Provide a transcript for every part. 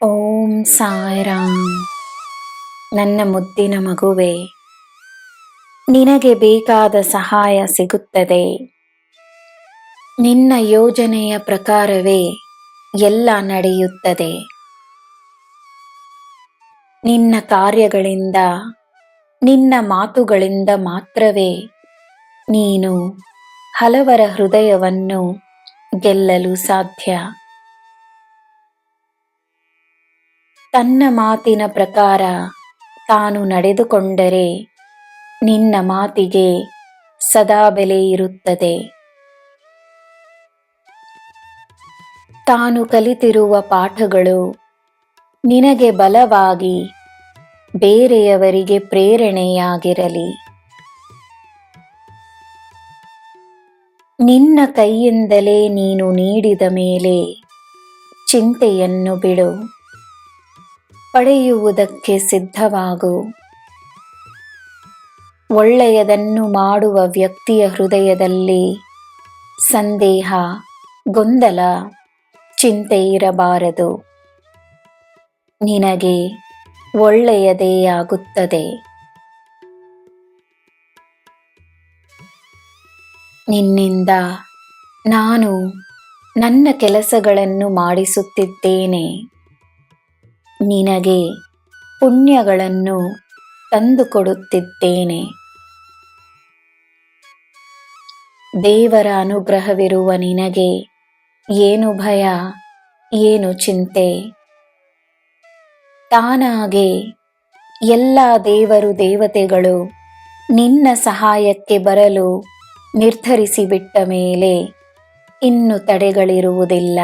ಓಂ ಸಾಯಿರಾಮ್. ನನ್ನ ಮುದ್ದಿನ ಮಗುವೆ, ನಿನಗೆ ಬೇಕಾದ ಸಹಾಯ ಸಿಗುತ್ತದೆ. ನಿನ್ನ ಯೋಜನೆಯ ಪ್ರಕಾರವೇ ಎಲ್ಲ ನಡೆಯುತ್ತದೆ. ನಿನ್ನ ಕಾರ್ಯಗಳಿಂದ, ನಿನ್ನ ಮಾತುಗಳಿಂದ ಮಾತ್ರವೇ ನೀನು ಹಲವರ ಹೃದಯವನ್ನು ಗೆಲ್ಲಲು ಸಾಧ್ಯ. ತನ್ನ ಮಾತಿನ ಪ್ರಕಾರ ತಾನು ನಡೆದುಕೊಂಡರೆ ನಿನ್ನ ಮಾತಿಗೆ ಸದಾ ಬೆಲೆ ಇರುತ್ತದೆ. ತಾನು ಕಲಿತಿರುವ ಪಾಠಗಳು ನಿನಗೆ ಬಲವಾಗಿ ಬೇರೆಯವರಿಗೆ ಪ್ರೇರಣೆಯಾಗಿರಲಿ. ನಿನ್ನ ಕೈಯಿಂದಲೇ ನೀನು ನೀಡಿದ ಮೇಲೆ ಚಿಂತೆಯನ್ನು ಬಿಡು. ಪಡೆಯುವುದಕ್ಕೆ ಸಿದ್ಧವಾಗು. ಒಳ್ಳೆಯದನ್ನು ಮಾಡುವ ವ್ಯಕ್ತಿಯ ಹೃದಯದಲ್ಲಿ ಸಂದೇಹ, ಗೊಂದಲ, ಚಿಂತೆ ಇರಬಾರದು. ನಿನಗೆ ಒಳ್ಳೆಯದೇ ಆಗುತ್ತದೆ. ನಿನ್ನಿಂದ ನಾನು ನನ್ನ ಕೆಲಸಗಳನ್ನು ಮಾಡಿಸುತ್ತಿದ್ದೇನೆ. ನಿನಗೆ ಪುಣ್ಯಗಳನ್ನು ತಂದುಕೊಡುತ್ತಿದ್ದೇನೆ. ದೇವರ ಅನುಗ್ರಹವಿರುವ ನಿನಗೆ ಏನು ಭಯ, ಏನು ಚಿಂತೆ? ತಾನಾಗೆ ಎಲ್ಲ ದೇವರು ದೇವತೆಗಳು ನಿನ್ನ ಸಹಾಯಕ್ಕೆ ಬರಲು ನಿರ್ಧರಿಸಿಬಿಟ್ಟ ಮೇಲೆ ಇನ್ನು ತಡೆಗಳಿರುವುದಿಲ್ಲ.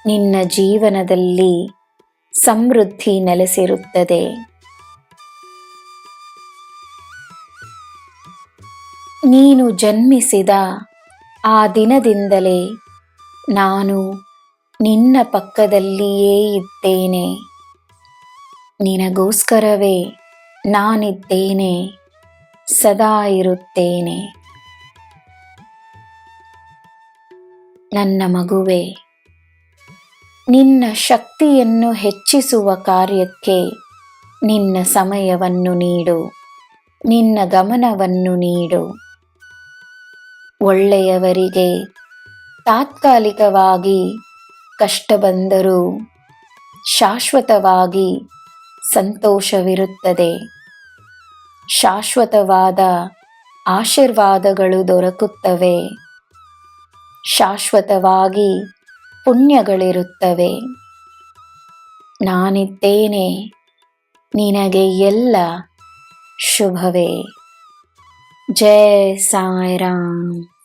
ನಿನ್ನ ಜೀವನದಲ್ಲಿ ಸಮೃದ್ಧಿ ನೆಲೆಸಿರುತ್ತದೆ. ನೀನು ಜನ್ಮಿಸಿದ ಆ ದಿನದಿಂದಲೇ ನಾನು ನಿನ್ನ ಪಕ್ಕದಲ್ಲಿಯೇ ಇದ್ದೇನೆ. ನಿನಗೋಸ್ಕರವೇ ನಾನಿದ್ದೇನೆ, ಸದಾ ಇರುತ್ತೇನೆ. ನನ್ನ ಮಗುವೆ, ನಿನ್ನ ಶಕ್ತಿಯನ್ನು ಹೆಚ್ಚಿಸುವ ಕಾರ್ಯಕ್ಕೆ ನಿನ್ನ ಸಮಯವನ್ನು ನೀಡು, ನಿನ್ನ ಗಮನವನ್ನು ನೀಡು. ಒಳ್ಳೆಯವರಿಗೆ ತಾತ್ಕಾಲಿಕವಾಗಿ ಕಷ್ಟ ಬಂದರೂ ಶಾಶ್ವತವಾಗಿ ಸಂತೋಷವಿರುತ್ತದೆ. ಶಾಶ್ವತವಾದ ಆಶೀರ್ವಾದಗಳು ದೊರಕುತ್ತವೆ. ಶಾಶ್ವತವಾಗಿ ಪುಣ್ಯಗಳಿರುತ್ತವೆ. ನಾನಿದ್ದೇನೆ, ನಿನಗೆ ಎಲ್ಲ ಶುಭವೇ. ಜೈ ಸಾಯಿರಾಮ್.